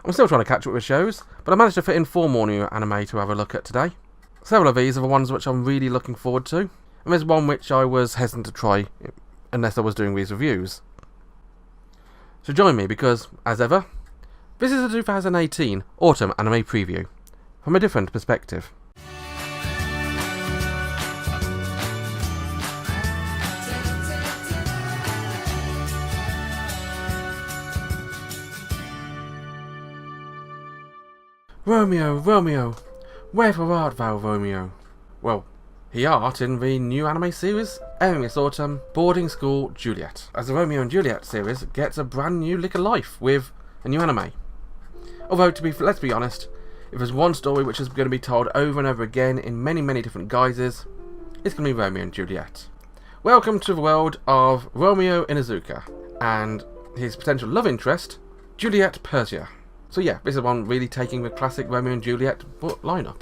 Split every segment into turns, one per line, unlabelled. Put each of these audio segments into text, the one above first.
I'm still trying to catch up with shows, but I managed to fit in 4 more new anime to have a look at today. Several of these are the ones which I'm really looking forward to, and there's one which I was hesitant to try unless I was doing these reviews. So join me because, as ever, this is a 2018 Autumn Anime Preview, from a different perspective. Romeo, Romeo, wherefore art thou, Romeo? Well, he art in the new anime series airing this autumn, Boarding School Juliet, as the Romeo and Juliet series gets a brand new lick of life with a new anime. Although, let's be honest, if there's one story which is going to be told over and over again in many different guises, it's going to be Romeo and Juliet. Welcome to the world of Romeo Inuzuka and his potential love interest, Juliet Persia. So yeah, this is one really taking the classic Romeo and Juliet lineup.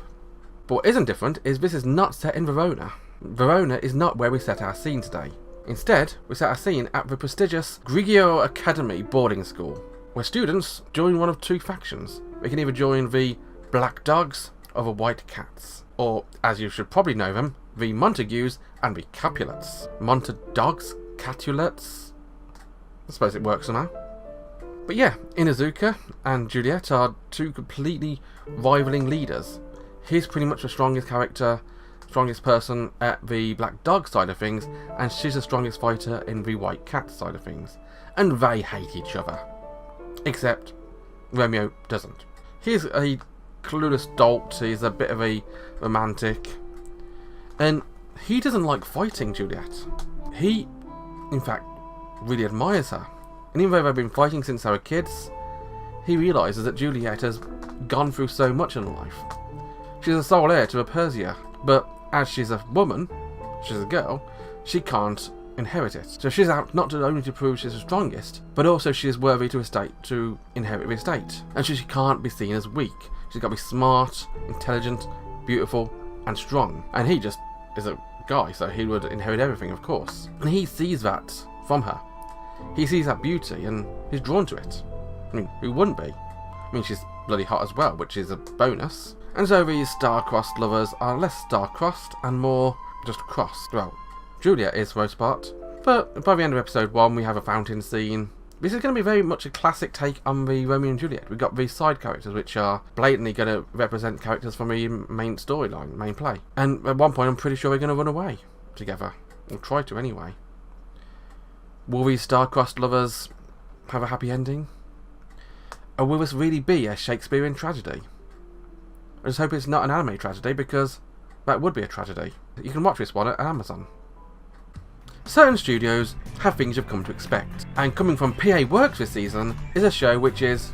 But what isn't different is this is not set in Verona. Verona is not where we set our scene today. Instead, we set our scene at the prestigious Grigio Academy boarding school, where students join one of 2 factions. They can either join the Black Dogs or the White Cats, or, as you should probably know them, the Montagues and the Capulets. Montadogs? Catulets? I suppose it works somehow. But yeah, Inuzuka and Juliet are 2 completely rivaling leaders. He's pretty much the strongest character, strongest person at the Black Dog side of things, and she's the strongest fighter in the White Cat side of things. And they hate each other. Except Romeo doesn't. He's a clueless dolt, he's a bit of a romantic, and he doesn't like fighting Juliet. He, in fact, really admires her. And even though they've been fighting since they were kids, he realises that Juliet has gone through so much in life. She's the sole heir to a Persia, but as she's a woman, she's a girl, she can't inherit it. So she's out not only to prove she's the strongest, but also she is worthy to inherit the estate. And she can't be seen as weak. She's got to be smart, intelligent, beautiful, and strong. And he just is a guy, so he would inherit everything, of course. And he sees that from her. He sees that beauty and he's drawn to it. I mean, who wouldn't be? I mean, she's bloody hot as well, which is a bonus. And so these star-crossed lovers are less star-crossed and more just crossed. Well, Juliet is for the most part. But by the end of episode 1, we have a fountain scene. This is going to be very much a classic take on the Romeo and Juliet. We've got these side characters which are blatantly going to represent characters from the main storyline, main play. And at one point, I'm pretty sure they're going to run away together. Or try to anyway. Will these star-crossed lovers have a happy ending? Or will this really be a Shakespearean tragedy? I just hope it's not an anime tragedy, because that would be a tragedy. You can watch this one at Amazon. Certain studios have things you've come to expect, and coming from PA Works this season is a show which is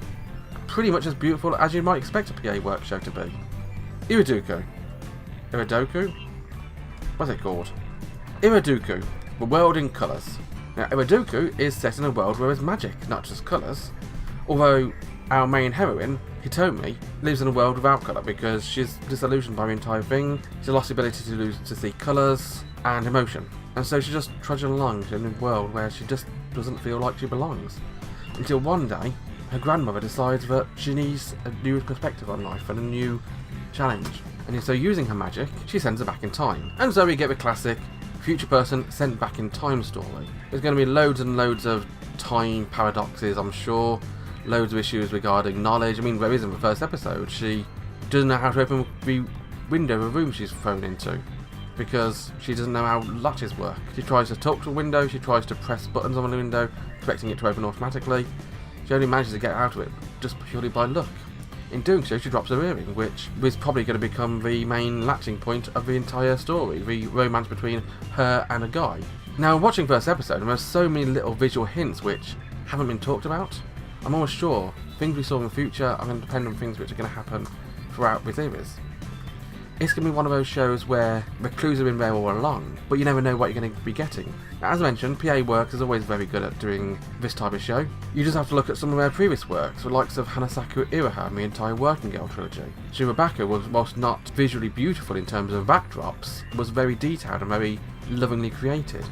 pretty much as beautiful as you might expect a PA Works show to be. Iraduku. What's it called? Iraduku, the world in colours. Now, Iraduku is set in a world where there's magic, not just colours. Although our main heroine, Hitomi, lives in a world without colour because she's disillusioned by the entire thing. She's lost the ability to see colours and emotion. And so she's just trudging along in a world where she just doesn't feel like she belongs. Until one day, her grandmother decides that she needs a new perspective on life and a new challenge. And so using her magic, she sends her back in time. And so we get the classic future person sent back in time story. There's going to be loads and loads of time paradoxes, I'm sure. Loads of issues regarding knowledge. I mean, there is in the first episode, she doesn't know how to open the window of a room she's thrown into because she doesn't know how latches work. She tries to talk to a window, she tries to press buttons on the window, expecting it to open automatically. She only manages to get out of it just purely by luck. In doing so, she drops her earring, which is probably going to become the main latching point of the entire story, the romance between her and a guy. Now, watching first episode, there are so many little visual hints which haven't been talked about. I'm almost sure things we saw in the future are going to depend on things which are going to happen throughout the series. It's going to be one of those shows where the clues have been there all along, but you never know what you're going to be getting. Now, as mentioned, PA Works is always very good at doing this type of show. You just have to look at some of their previous works, the likes of Hanasaku Iraha and the entire Working Girl trilogy. Shirobako was, whilst not visually beautiful in terms of backdrops, was very detailed and very lovingly created.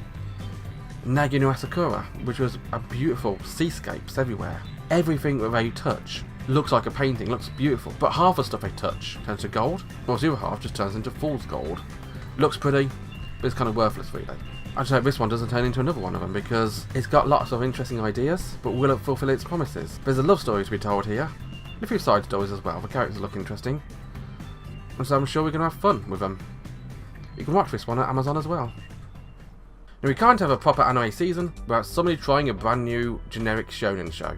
Nagi no Asakura, which was a beautiful seascapes everywhere. Everything that they touch looks like a painting, looks beautiful, but half the stuff they touch turns to gold, whilst the other half just turns into fool's gold. Looks pretty, but it's kind of worthless really. I just hope this one doesn't turn into another one of them, because it's got lots of interesting ideas, but will it fulfill its promises? There's a love story to be told here, and a few side stories as well. The characters look interesting, and so I'm sure we're going to have fun with them. You can watch this one at Amazon as well. Now, we can't have a proper anime season without somebody trying a brand new generic shonen show.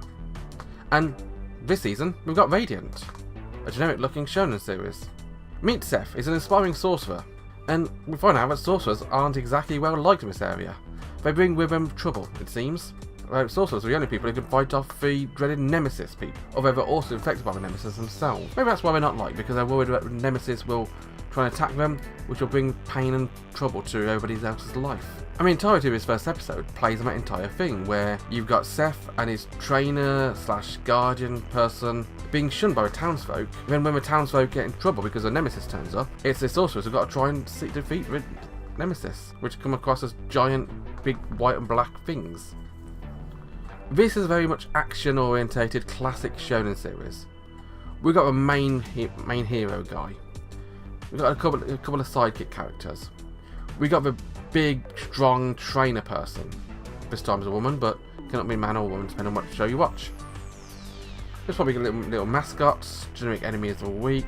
And this season, we've got Radiant, a generic looking shonen series. Meet Seth is an inspiring sorcerer, and we find out that sorcerers aren't exactly well liked in this area. They bring with them trouble, it seems. Sorcerers are the only people who can fight off the dreaded Nemesis people, although they're also infected by the Nemesis themselves. Maybe that's why they're not liked, because they're worried that the Nemesis will try and attack them, which will bring pain and trouble to everybody else's life. I mean, the entirety of his first episode plays on that entire thing, where you've got Seth and his trainer / guardian person being shunned by the townsfolk. Then when the townsfolk get in trouble because the Nemesis turns up, it's the sorcerers who've got to try and defeat the Nemesis, which come across as giant, big white and black things. This is a very much action-orientated classic shonen series. We've got a main hero guy. We've got a couple of sidekick characters. We got the big, strong trainer person. This time as a woman, but cannot be a man or woman depending on what show you watch. There's probably little mascots, generic enemy of the week,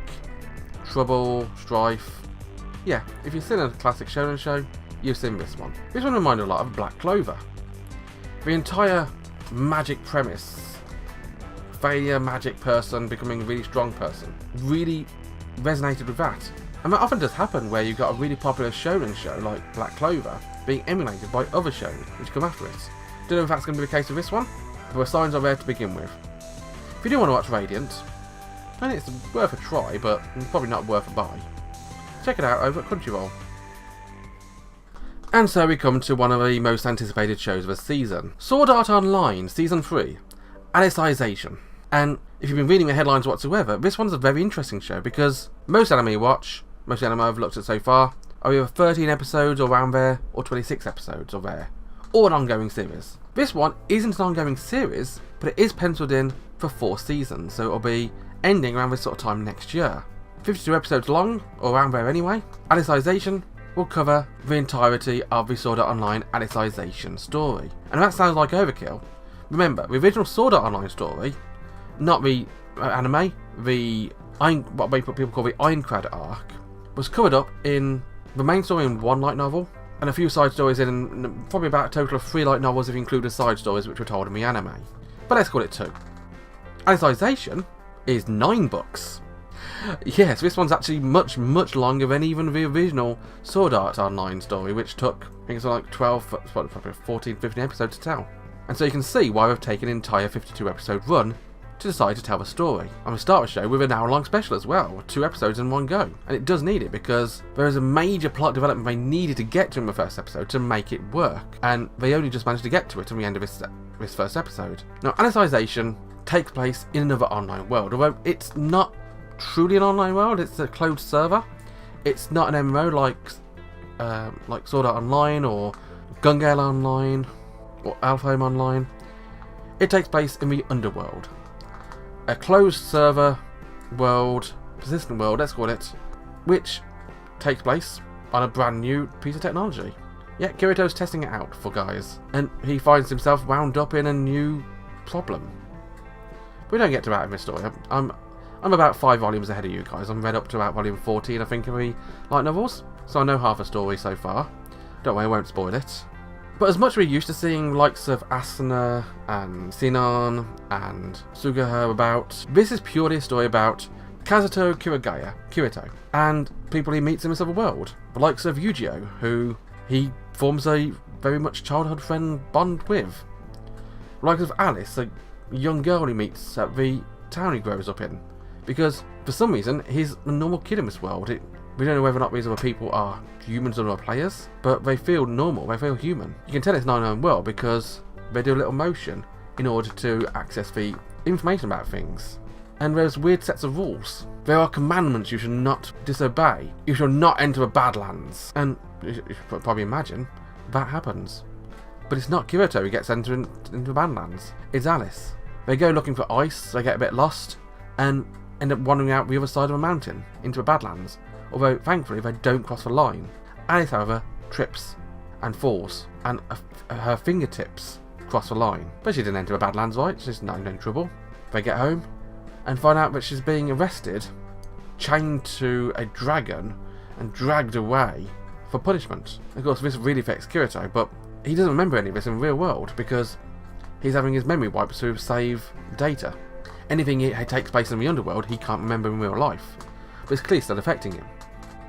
trouble, strife. Yeah, if you've seen a classic shonen show, you've seen this one. This one reminded a lot of Black Clover. The entire magic premise, failure magic person becoming a really strong person, really resonated with that. And that often does happen where you've got a really popular shonen show like Black Clover being emulated by other shows which come after it. Don't know if that's going to be the case with this one, but the signs are there to begin with. If you do want to watch Radiant, then it's worth a try, but probably not worth a buy. Check it out over at Crunchyroll. And so we come to one of the most anticipated shows of the season. Sword Art Online Season 3, Alicization. And if you've been reading the headlines whatsoever, this one's a very interesting show because most anime you watch, most anime I've looked at so far, are either 13 episodes or around there, or 26 episodes or there, or an ongoing series. This one isn't an ongoing series, but it is penciled in for 4 seasons, so it'll be ending around this sort of time next year. 52 episodes long, or around there anyway. Alicization will cover the entirety of the Sword Art Online Alicization story. And if that sounds like overkill, remember, the original Sword Art Online story, not the anime, what people call the Ironclad arc, was covered up in the main story in one light novel, and a few side stories in probably about a total of 3 light novels if you include the side stories which were told in the anime. But let's call it 2. Alicization is 9 books. Yes, this one's actually much longer than even the original Sword Art Online story, which took, I think it's like 14, 15 episodes to tell. And so you can see why we've taken an entire 52 episode run to decide to tell the story. And we start the show with an hour-long special as well, with 2 episodes in one go. And it does need it because there is a major plot development they needed to get to in the first episode to make it work. And they only just managed to get to it in the end of this first episode. Now, Alicization takes place in another online world, although it's not truly an online world, it's a closed server. It's not an MMO like Sword Art Online or Gun Gale Online or Alfheim Online. It takes place in the underworld. A closed server world, persistent world, let's call it, which takes place on a brand new piece of technology. Yeah, Kirito's testing it out for guys, and he finds himself wound up in a new problem. We don't get to that in this story. I'm about 5 volumes ahead of you guys. I'm read up to about volume 14, I think, of the light novels, so I know half the story so far. Don't worry, I won't spoil it. But as much as we're used to seeing likes of Asuna and Sinon and Suguha about, this is purely a story about Kazuto Kirito, and people he meets in this other world. The likes of Yu-Gi-Oh, who he forms a very much childhood friend bond with. The likes of Alice, a young girl he meets at the town he grows up in. Because, for some reason, he's a normal kid in this world. We don't know whether or not these other people are humans or players, but they feel normal, they feel human. You can tell it's not an unknown world because they do a little motion in order to access the information about things. And there's weird sets of rules. There are commandments you should not disobey. You shall not enter the Badlands. And you should probably imagine that happens. But it's not Kirito who gets entered into the Badlands. It's Alice. They go looking for ice, they get a bit lost, and end up wandering out the other side of a mountain into the Badlands, although thankfully they don't cross the line. Alice, however, trips and falls, and her fingertips cross the line. But she didn't enter the Badlands, right? She's not in any trouble. They get home and find out that she's being arrested, chained to a dragon, and dragged away for punishment. Of course, this really affects Kirito, but he doesn't remember any of this in the real world because he's having his memory wiped to save data. Anything that takes place in the underworld, he can't remember in real life, but it's clearly still affecting him.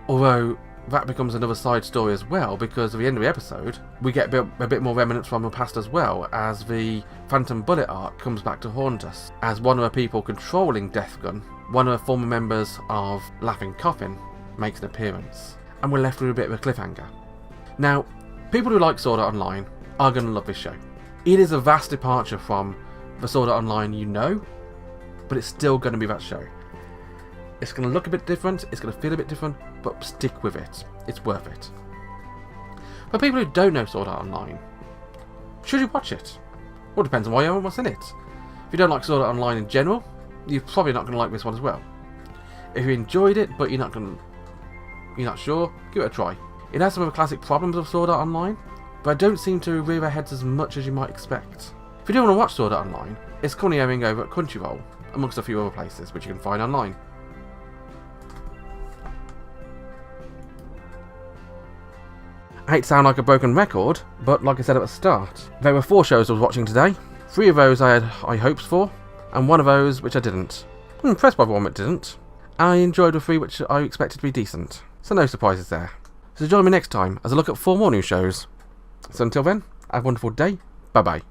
Although that becomes another side story as well, because at the end of the episode, we get a bit more remnants from the past as well, as the Phantom Bullet arc comes back to haunt us, as one of the people controlling Death Gun, one of the former members of Laughing Coffin, makes an appearance, and we're left with a bit of a cliffhanger. Now, people who like Sword Art Online are going to love this show. It is a vast departure from the Sword Art Online you know, but it's still going to be that show. It's going to look a bit different, it's going to feel a bit different, but stick with it. It's worth it. For people who don't know Sword Art Online, should you watch it? Well, it depends on why you and what's in it. If you don't like Sword Art Online in general, you're probably not going to like this one as well. If you enjoyed it, but you're not sure, give it a try. It has some of the classic problems of Sword Art Online, but I don't seem to rear their heads as much as you might expect. If you do want to watch Sword Art Online, it's currently airing over at Crunchyroll, amongst a few other places which you can find online. I hate to sound like a broken record, but like I said at the start, there were 4 shows I was watching today. 3 of those I had high hopes for, and 1 of those which I didn't. I'm impressed by the one that didn't. I enjoyed the 3 which I expected to be decent, so no surprises there. So join me next time as I look at 4 more new shows. So until then, have a wonderful day, bye bye.